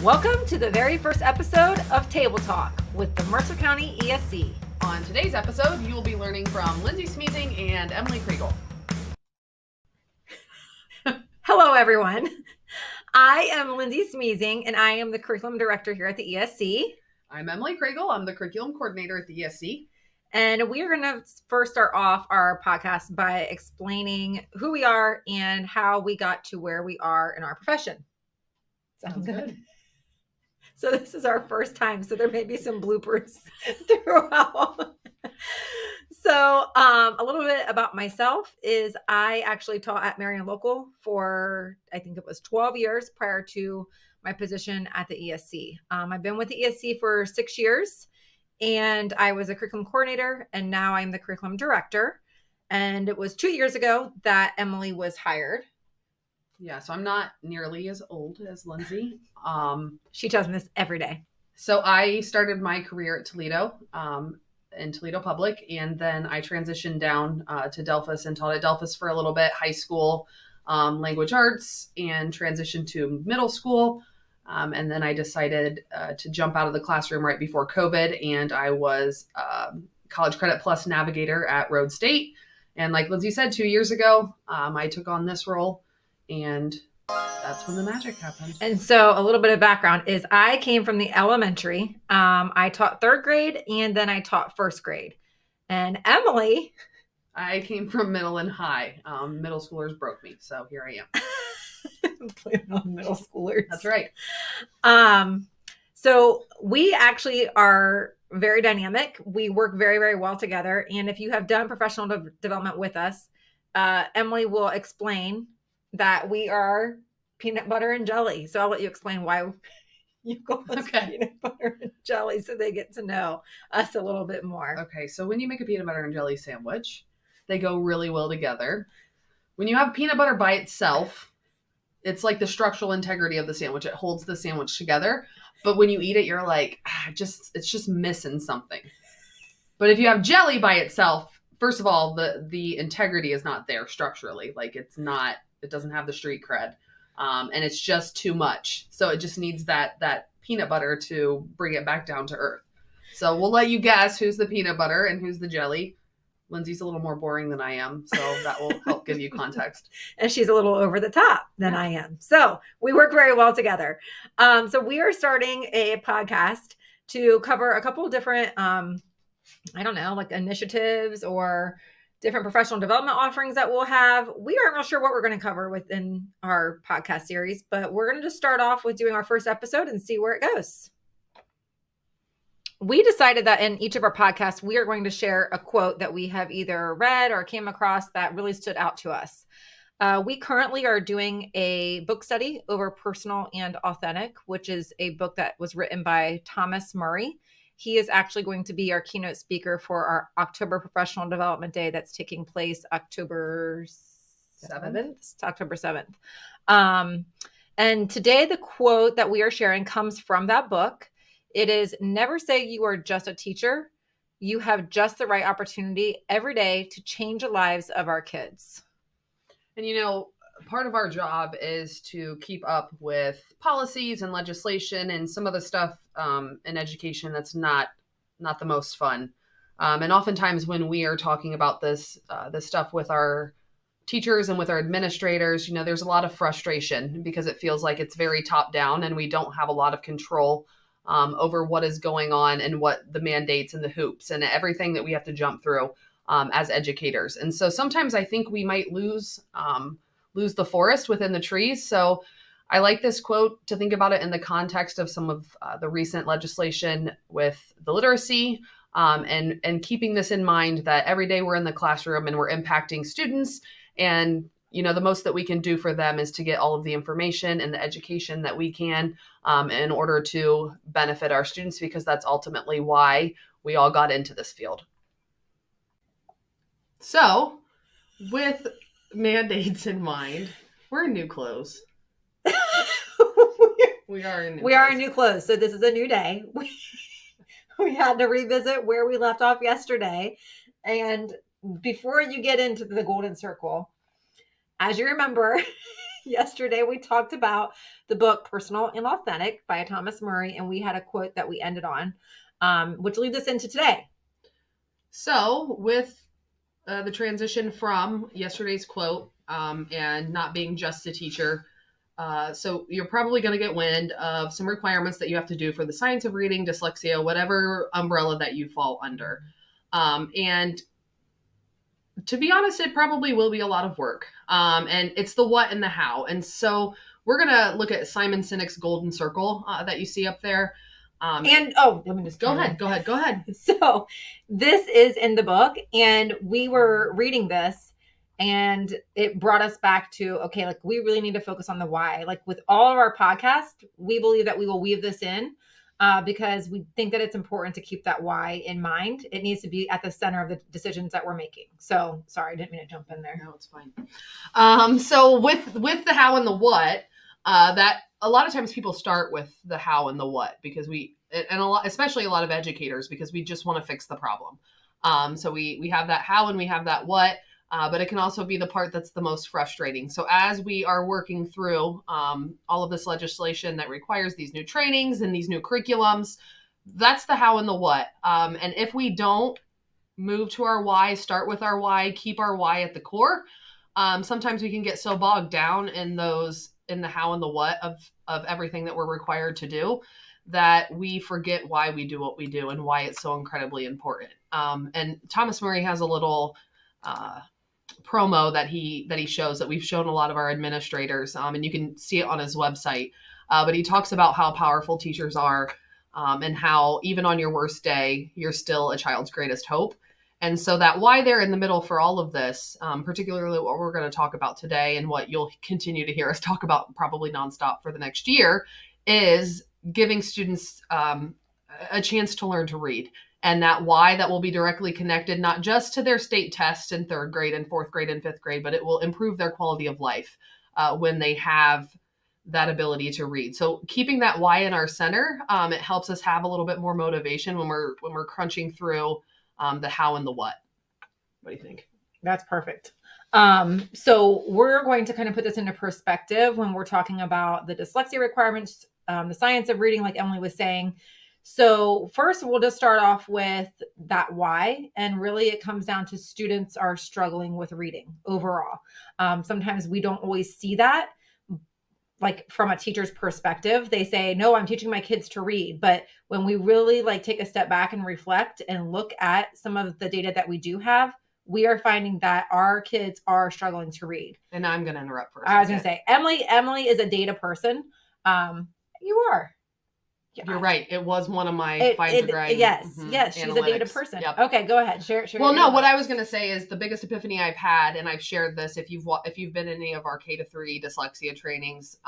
Welcome to the very first episode of Table Talk with the Mercer County ESC. On today's episode, you will be learning from Lindsay Smeezing and Emily Kriegel. Hello, everyone. I am Lindsay Smeezing, and I am the Curriculum Director here at the ESC. I'm Emily Kriegel. I'm the Curriculum Coordinator at the ESC. And we are going to first start off our podcast by explaining who we are and how we got to where we are in our profession. Sounds good. So this is our first time, so there may be some bloopers throughout. So a little bit about myself is I actually taught at Marion Local for, I think it was 12 years prior to my position at the ESC. I've been with the ESC for 6 years, and I was a curriculum coordinator, and now I'm the curriculum director. And it was 2 years ago that Emily was hired. Yeah, so I'm not nearly as old as Lindsay. She tells me this every day. So I started my career at Toledo, in Toledo Public, and then I transitioned down to Delphus and taught at Delphus for a little bit, high school, language arts, and transitioned to middle school. And then I decided to jump out of the classroom right before COVID, and I was College Credit Plus navigator at Rhodes State. And like Lindsay said, 2 years ago, I took on this role, and that's when the magic happened. And so a little bit of background is I came from the elementary. I taught third grade, and then I taught first grade. And Emily... I came from middle and high. Middle schoolers broke me, so here I am. Playing on middle schoolers. That's right. So we actually are very dynamic. We work very, very well together. And if you have done professional development with us, Emily will explain that we are peanut butter and jelly. So I'll let you explain why you call us peanut butter and jelly so they get to know us a little bit more. Okay, so when you make a peanut butter and jelly sandwich, they go really well together. When you have peanut butter by itself, it's like the structural integrity of the sandwich. It holds the sandwich together. But when you eat it, you're like, it's just missing something. But if you have jelly by itself, first of all, the integrity is not there structurally. Like it doesn't have the street cred. And it's just too much. So it just needs that peanut butter to bring it back down to earth. So we'll let you guess who's the peanut butter and who's the jelly. Lindsay's a little more boring than I am, so that will help give you context. And she's a little over the top than I am. So we work very well together. So we are starting a podcast to cover a couple of different, like initiatives or different professional development offerings that we'll have. We aren't real sure what we're going to cover within our podcast series, but we're going to just start off with doing our first episode and see where it goes. We decided that in each of our podcasts, we are going to share a quote that we have either read or came across that really stood out to us. We currently are doing a book study over Personal and Authentic, which is a book that was written by Thomas Murray. He is actually going to be our keynote speaker for our October Professional Development Day that's taking place October 7th. It's October 7th. And today the quote that we are sharing comes from that book. It is, never say you are just a teacher. You have just the right opportunity every day to change the lives of our kids. And, part of our job is to keep up with policies and legislation and some of the stuff in education that's not the most fun. And oftentimes when we are talking about this stuff with our teachers and with our administrators, there's a lot of frustration because it feels like it's very top down and we don't have a lot of control over what is going on and what the mandates and the hoops and everything that we have to jump through as educators. And so sometimes I think we might lose the forest within the trees. So I like this quote to think about it in the context of some of the recent legislation with the literacy and keeping this in mind that every day we're in the classroom and we're impacting students. And the most that we can do for them is to get all of the information and the education that we can in order to benefit our students, because that's ultimately why we all got into this field. So, with mandates in mind, we're in new clothes. We are in new clothes. So this is a new day. We had to revisit where we left off yesterday. And before you get into the golden circle, as you remember, yesterday we talked about the book Personal and Authentic by Thomas Murray, and we had a quote that we ended on, which leads us into today. So with the transition from yesterday's quote and not being just a teacher, so you're probably going to get wind of some requirements that you have to do for the science of reading, dyslexia, whatever umbrella that you fall under. And to be honest, it probably will be a lot of work. And it's the what and the how. And so we're going to look at Simon Sinek's Golden Circle that you see up there. And let me just go ahead. So this is in the book, and we were reading this, and it brought us back to, okay, like we really need to focus on the why. Like with all of our podcasts, we believe that we will weave this in because we think that it's important to keep that why in mind. It needs to be at the center of the decisions that we're making. So sorry, I didn't mean to jump in there. No, it's fine. So with the how and the what, that a lot of times people start with the how and the what because especially a lot of educators, because we just want to fix the problem. So we have that how and we have that what, but it can also be the part that's the most frustrating. So as we are working through all of this legislation that requires these new trainings and these new curriculums, that's the how and the what. And if we don't move to our why, start with our why, keep our why at the core, sometimes we can get so bogged down in the how and the what of everything that we're required to do that we forget why we do what we do and why it's so incredibly important. And Thomas Murray has a little promo that he shows that we've shown a lot of our administrators, and you can see it on his website. But he talks about how powerful teachers are, and how even on your worst day, you're still a child's greatest hope. And so that why they're in the middle for all of this, particularly what we're going to talk about today and what you'll continue to hear us talk about probably nonstop for the next year, is giving students a chance to learn to read. And that why that will be directly connected, not just to their state tests in third grade and fourth grade and fifth grade, but it will improve their quality of life when they have that ability to read. So keeping that why in our center, it helps us have a little bit more motivation when we're crunching through the how and the what. What do you think? That's perfect. So we're going to kind of put this into perspective when we're talking about the dyslexia requirements, the science of reading, like Emily was saying. So first, we'll just start off with that why. And really, it comes down to students are struggling with reading overall. Sometimes we don't always see that. Like from a teacher's perspective, they say, no, I'm teaching my kids to read. But when we really like take a step back and reflect and look at some of the data that we do have, we are finding that our kids are struggling to read. And I'm going to interrupt for a second. I was going to say, Emily is a data person. You are. You're right. It was one of my fine to grind. Yes, she's analytics. A data person. Yep. Okay, go ahead. Share. Well, no, what I was going to say is the biggest epiphany I've had, and I've shared this if you've been in any of our K-3 dyslexia trainings.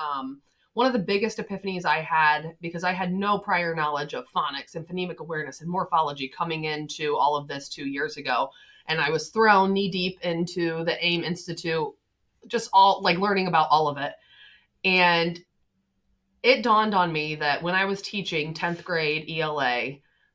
One of the biggest epiphanies I had, because I had no prior knowledge of phonics and phonemic awareness and morphology coming into all of this 2 years ago, and I was thrown knee deep into the AIM Institute, just all like learning about all of it, and it dawned on me that when I was teaching 10th grade ELA,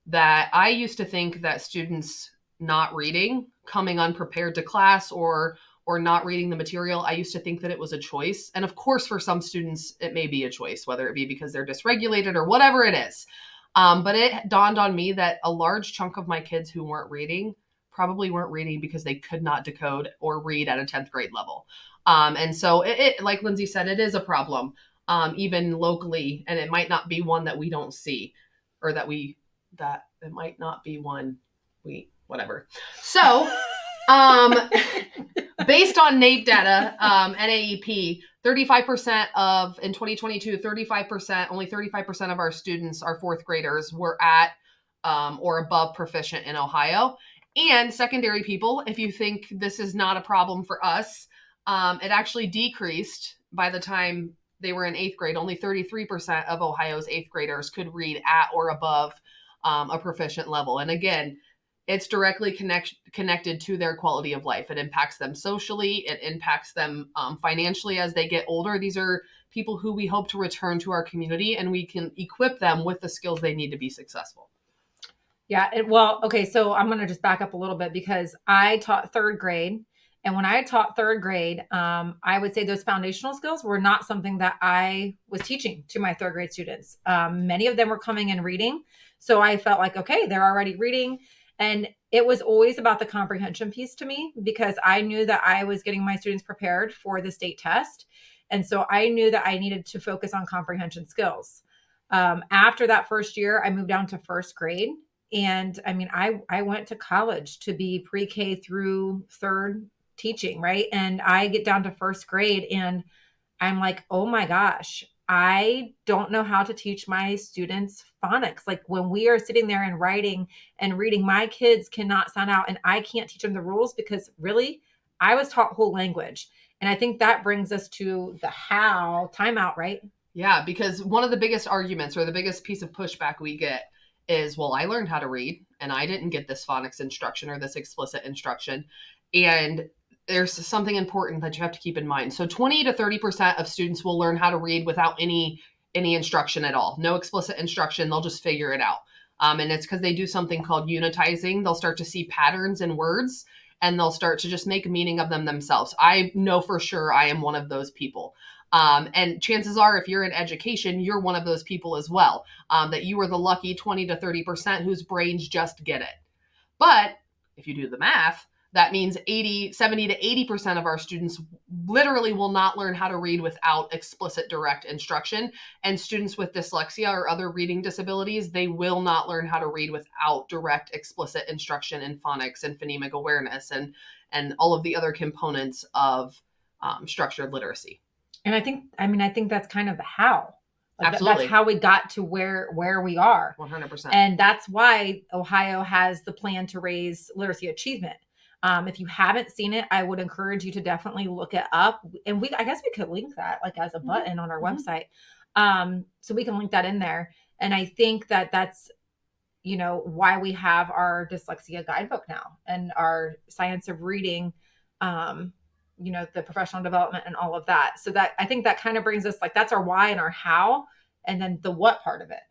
that I used to think that students not reading, coming unprepared to class or not reading the material, I used to think that it was a choice. And of course, for some students, it may be a choice, whether it be because they're dysregulated or whatever it is. But it dawned on me that a large chunk of my kids who weren't reading probably weren't reading because they could not decode or read at a 10th grade level. And so it like Lindsay said, it is a problem. Even locally, and it might not be one that we don't see, or that it might not be one whatever. So, based on NAEP data, NAEP, 35% in 2022, 35%, only 35% of our students, our fourth graders, were at or above proficient in Ohio. And secondary people, if you think this is not a problem for us, it actually decreased by the time they were in 8th grade. Only 33% of Ohio's 8th graders could read at or above a proficient level. And again, it's directly connected to their quality of life. It impacts them socially. It impacts them financially as they get older. These are people who we hope to return to our community, and we can equip them with the skills they need to be successful. Yeah. Well, okay. So I'm going to just back up a little bit because I taught 3rd grade. And when I taught third grade, I would say those foundational skills were not something that I was teaching to my third grade students. Many of them were coming in reading. So I felt like, okay, they're already reading. And it was always about the comprehension piece to me because I knew that I was getting my students prepared for the state test. And so I knew that I needed to focus on comprehension skills. After that first year, I moved down to first grade. And I mean, I went to college to be pre-K through third teaching, right? And I get down to first grade and I'm like, oh my gosh, I don't know how to teach my students phonics. Like when we are sitting there and writing and reading, my kids cannot sound out and I can't teach them the rules because really, I was taught whole language. And I think that brings us to the how timeout, right? Yeah, because one of the biggest arguments or the biggest piece of pushback we get is, well, I learned how to read and I didn't get this phonics instruction or this explicit instruction. And there's something important that you have to keep in mind. So 20 to 30% of students will learn how to read without any instruction at all. No explicit instruction, they'll just figure it out. And it's because they do something called unitizing. They'll start to see patterns in words and they'll start to just make meaning of them themselves. I know for sure I am one of those people. And chances are, if you're in education, you're one of those people as well, that you are the lucky 20 to 30% whose brains just get it. But if you do the math, that means 70 to 80% of our students literally will not learn how to read without explicit direct instruction. And students with dyslexia or other reading disabilities, they will not learn how to read without direct explicit instruction in phonics and phonemic awareness and all of the other components of structured literacy. And I think that's kind of the how. Like Absolutely. That's how we got to where we are. 100%. And that's why Ohio has the plan to raise literacy achievement. If you haven't seen it, I would encourage you to definitely look it up. And I guess we could link that like as a button on our website. So we can link that in there. And I think that that's, why we have our dyslexia guidebook now and our science of reading, the professional development and all of that. So that I think that kind of brings us like, that's our why and our how, and then the what part of it.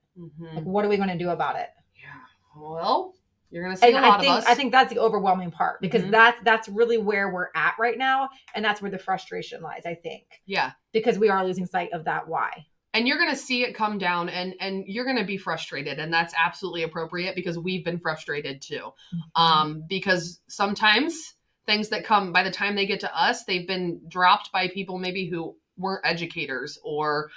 Like, what are we going to do about it? Yeah. Well, you're going to see a lot of us. I think that's the overwhelming part because that's really where we're at right now. And that's where the frustration lies, I think. Yeah. Because we are losing sight of that why. And you're going to see it come down and you're going to be frustrated. And that's absolutely appropriate because we've been frustrated too. Because sometimes things that come by the time they get to us, they've been dropped by people maybe who weren't educators or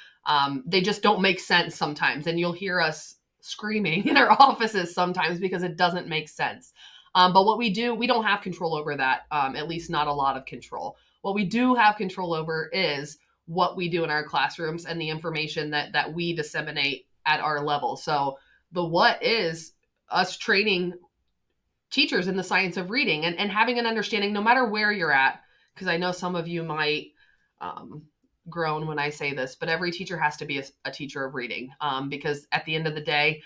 they just don't make sense sometimes. And you'll hear us screaming in our offices sometimes because it doesn't make sense. But what we do, we don't have control over that, at least not a lot of control. What we do have control over is what we do in our classrooms and the information that we disseminate at our level. So the what is us training teachers in the science of reading and having an understanding no matter where you're at, because I know some of you might groan when I say this, but every teacher has to be a teacher of reading because at the end of the day,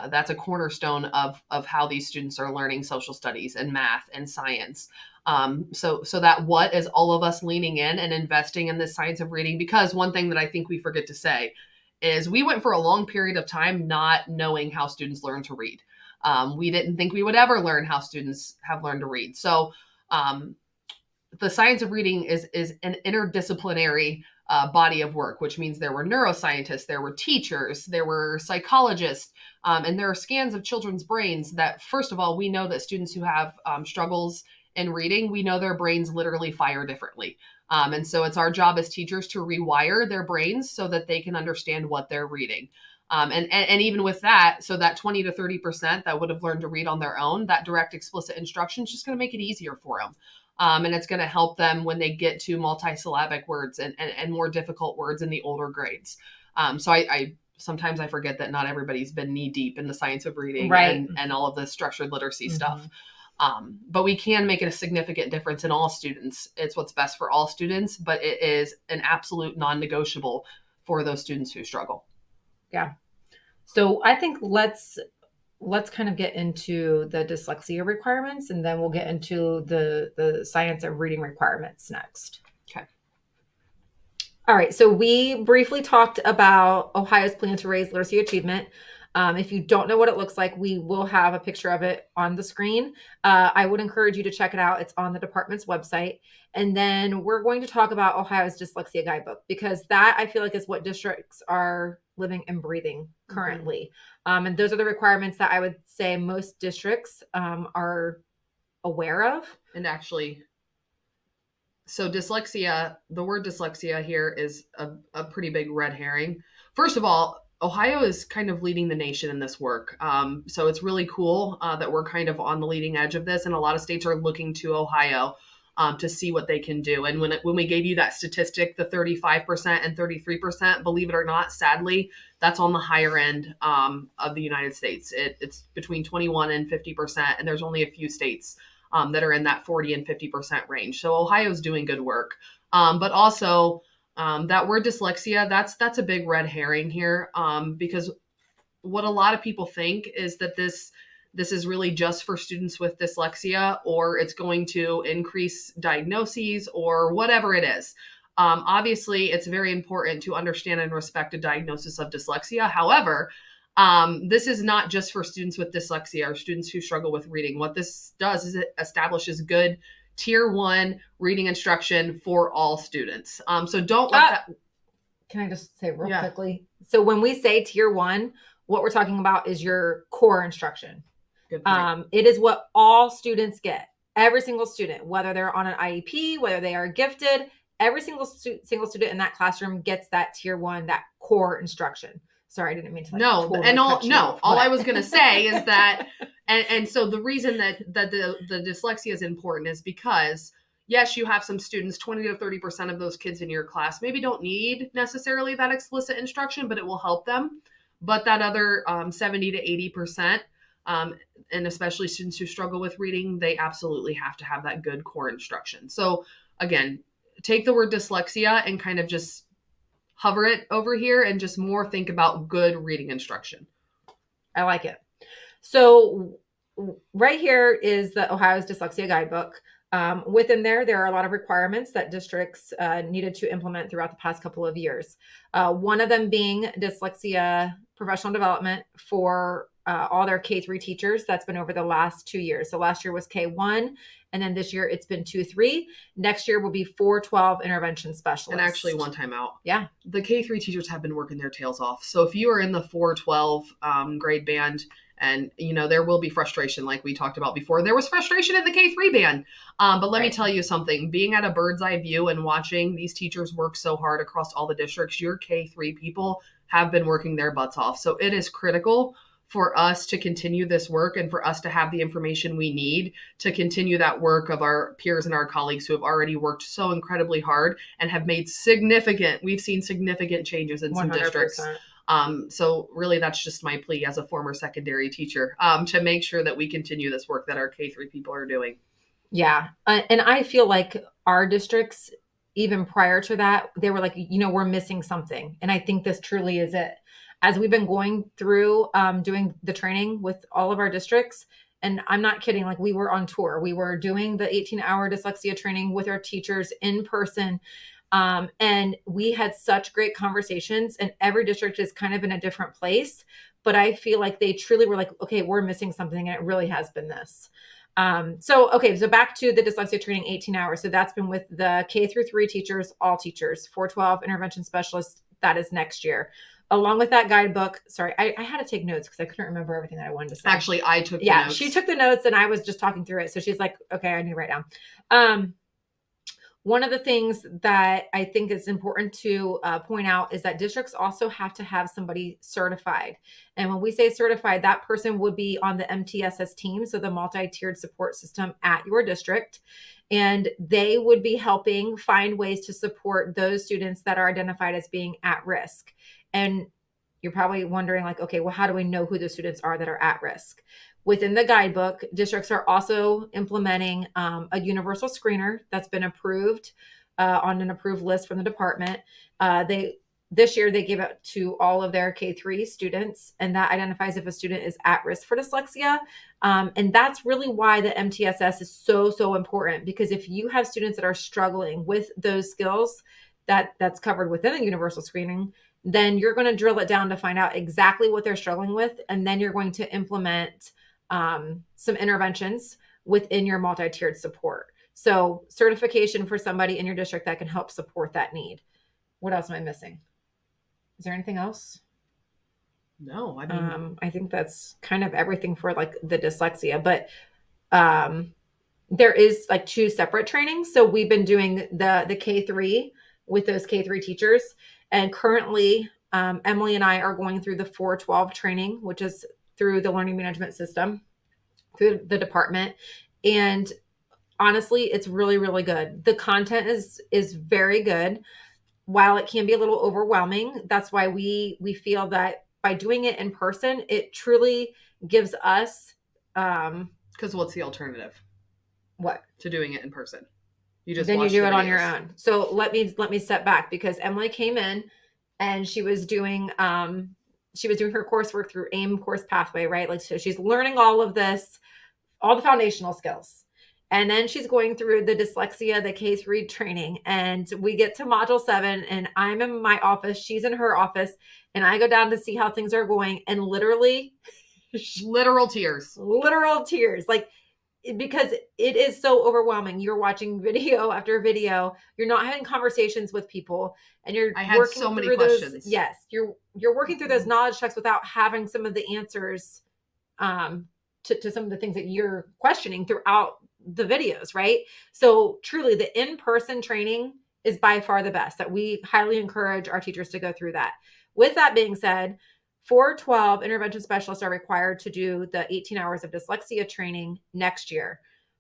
that's a cornerstone of how these students are learning social studies and math and science. So that what is all of us leaning in and investing in this science of reading, because one thing that I think we forget to say is we went for a long period of time not knowing how students learn to read. We didn't think we would ever learn how students have learned to read. So the science of reading is an interdisciplinary body of work, which means there were neuroscientists, there were teachers, there were psychologists, and there are scans of children's brains that, first of all, we know that students who have struggles in reading, we know their brains literally fire differently. And so it's our job as teachers to rewire their brains so that they can understand what they're reading. And even with that, so that 20 to 30% that would have learned to read on their own, that direct explicit instruction is just going to make it easier for them. And it's going to help them when they get to multisyllabic words and more difficult words in the older grades. So I sometimes I forget that not everybody's been knee deep in the science of reading and all of the structured literacy stuff. But we can make a significant difference in all students. It's what's best for all students, but it is an absolute non-negotiable for those students who struggle. Yeah. So I think let's kind of get into the dyslexia requirements, and then we'll get into the science of reading requirements next. Okay. All right. So we briefly talked about Ohio's plan to raise literacy achievement. If you don't know what it looks like, we will have a picture of it on the screen. I would encourage you to check it out. It's on the department's website. And then we're going to talk about Ohio's Dyslexia Guidebook, because that I feel like is what districts are living and breathing currently. And those are the requirements that I would say most districts are aware of. And actually, so dyslexia, the word dyslexia here is a pretty big red herring. First of all, Ohio is kind of leading the nation in this work. So it's really cool that we're kind of on the leading edge of this. And a lot of states are looking to Ohio to see what they can do. And when we gave you that statistic, the 35% and 33%, believe it or not, sadly, that's on the higher end of the United States. It's between 21 and 50%. And there's only a few states that are in that 40 and 50% range. So Ohio's doing good work. But also that word dyslexia, that's a big red herring here, because what a lot of people think is that this is really just for students with dyslexia, or it's going to increase diagnoses or whatever it is. Obviously, it's very important to understand and respect a diagnosis of dyslexia. However, this is not just for students with dyslexia or students who struggle with reading. What this does is it establishes good tier 1 reading instruction for all students. So don't let that. Can I just say real quickly? So when we say tier 1, what we're talking about is your core instruction. Good point. It is what all students get. Every single student, whether they're on an IEP, whether they are gifted, every single student in that classroom gets that tier 1, that core instruction. Sorry, I didn't mean to. All I was going to say is that, and so the reason that the dyslexia is important is because, yes, you have some students, 20 to 30% of those kids in your class maybe don't need necessarily that explicit instruction, but it will help them. But that other 70 to 80%, and especially students who struggle with reading, they absolutely have to have that good core instruction. So again, take the word dyslexia and kind of just hover it over here and just more think about good reading instruction. I like it. So right here is the Ohio's Dyslexia Guidebook. Within there are a lot of requirements that districts needed to implement throughout the past couple of years. One of them being dyslexia professional development for all their K-3 teachers. That's been over the last 2 years. So last year was K-1, and then this year it's been 2-3. Next year will be 4-12 intervention specialists. And actually, one time out. Yeah. The K-3 teachers have been working their tails off. So if you are in the 4-12 grade band, and, there will be frustration like we talked about before. There was frustration in the K-3 band. But let me tell you something. Being at a bird's eye view and watching these teachers work so hard across all the districts, your K-3 people have been working their butts off. So it is critical for us to continue this work and for us to have the information we need to continue that work of our peers and our colleagues who have already worked so incredibly hard and have made we've seen significant changes in 100%. Some districts. So really that's just my plea as a former secondary teacher, to make sure that we continue this work that our K-3 people are doing. Yeah. And I feel like our districts, even prior to that, they were like, we're missing something. And I think this truly is it. As we've been going through doing the training with all of our districts, and I'm not kidding, like we were on tour. We were doing the 18-hour dyslexia training with our teachers in person. And we had such great conversations, and every district is kind of in a different place. But I feel like they truly were like, okay, we're missing something. And it really has been this. So back to the dyslexia training, 18 hours. So that's been with the K-3 teachers, all teachers, 4-12 intervention specialists. That is next year. Along with that guidebook, sorry, I had to take notes because I couldn't remember everything that I wanted to say. Actually, I took the notes. She took the notes and I was just talking through it. So she's like, okay, I need to write down. One of the things that I think is important to point out is that districts also have to have somebody certified. And when we say certified, that person would be on the MTSS team, so the multi-tiered support system at your district. And they would be helping find ways to support those students that are identified as being at risk. And you're probably wondering like, okay, well, how do we know who the students are that are at risk? Within the guidebook, districts are also implementing a universal screener that's been approved on an approved list from the department. This year, they gave it to all of their K-3 students, and that identifies if a student is at risk for dyslexia. And that's really why the MTSS is so important, because if you have students that are struggling with those skills that's covered within the universal screening, then you're going to drill it down to find out exactly what they're struggling with. And then you're going to implement some interventions within your multi-tiered support. So certification for somebody in your district that can help support that need. What else am I missing? Is there anything else? No, I mean, I think that's kind of everything for like the dyslexia, but there is like 2 separate trainings. So we've been doing the K3 with those K3 teachers. And currently, Emily and I are going through the 412 training, which is through the learning management system, through the department. And honestly, it's really, really good. The content is very good. While it can be a little overwhelming, that's why we feel that by doing it in person, it truly gives us because what's the alternative? What? To doing it in person? You just then you watch do the it on videos. your own. So let me step back, because Emily came in and she was doing her coursework through AIM course pathway, right? Like, so she's learning all of this, all the foundational skills. And then she's going through the dyslexia, the K3 training, and we get to module 7 and I'm in my office, she's in her office, and I go down to see how things are going, and literally literal tears, like, because it is so overwhelming. You're watching video after video. You're not having conversations with people, and you're working so many through questions. those. Yes, you're working through those knowledge checks without having some of the answers to some of the things that you're questioning throughout the videos, right? So truly, the in-person training is by far the best. That we highly encourage our teachers to go through that. With that being said, 412 intervention specialists are required to do the 18 hours of dyslexia training next year.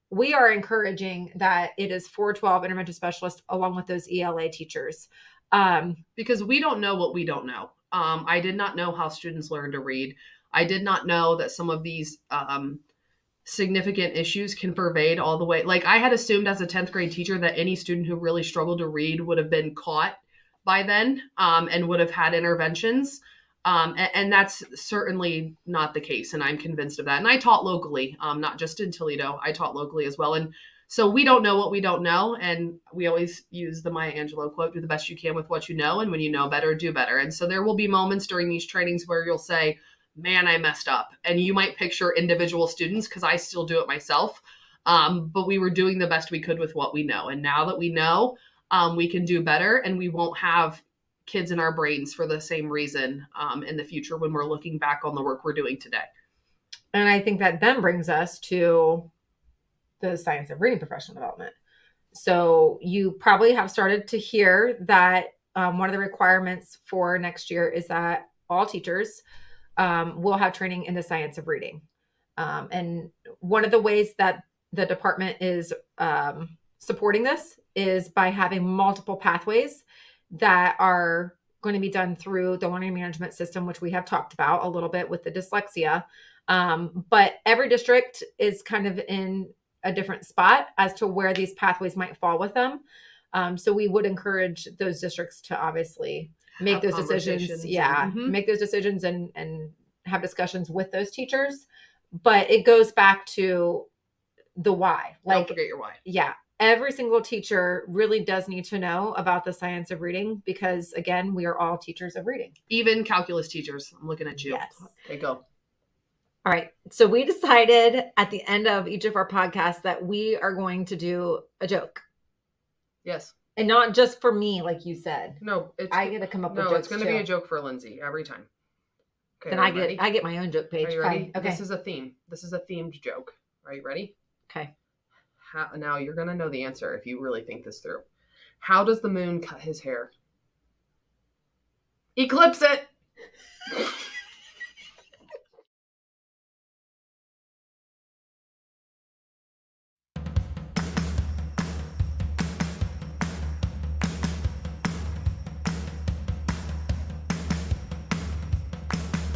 We are encouraging that it is 412 intervention specialists along with those ELA teachers. Because we don't know what we don't know. I did not know how students learn to read. I did not know that some of these significant issues can pervade all the way. Like, I had assumed as a 10th grade teacher that any student who really struggled to read would have been caught by then and would have had interventions. And that's certainly not the case. And I'm convinced of that. And I taught locally, not just in Toledo. I taught locally as well. And so we don't know what we don't know. And we always use the Maya Angelou quote, do the best you can with what you know. And when you know better, do better. And so there will be moments during these trainings where you'll say, man, I messed up. And you might picture individual students, because I still do it myself. But we were doing the best we could with what we know. And now that we know, we can do better, and we won't have kids in our brains for the same reason in the future when we're looking back on the work we're doing today. And I think that then brings us to the science of reading professional development. So you probably have started to hear that one of the requirements for next year is that all teachers will have training in the science of reading. And one of the ways that the department is supporting this is by having multiple pathways that are going to be done through the learning management system, which we have talked about a little bit with the dyslexia. But every district is kind of in a different spot as to where these pathways might fall with them. So we would encourage those districts to obviously make those decisions. Yeah. Make those decisions and have discussions with those teachers. But it goes back to the why. Like, don't forget your why. Yeah. Every single teacher really does need to know about the science of reading, because again, we are all teachers of reading. Even calculus teachers. I'm looking at you. Yes. Okay, go. All right. So we decided at the end of each of our podcasts that we are going to do a joke. Yes. And not just for me, like you said. No, I get to come up with jokes. No, it's going to be a joke for Lindsay every time. Okay, then I get my own joke page. Are you ready? Okay. This is a theme. This is a themed joke. Are you ready? Okay. Now you're going to know the answer if you really think this through. How does the moon cut his hair? Eclipse it.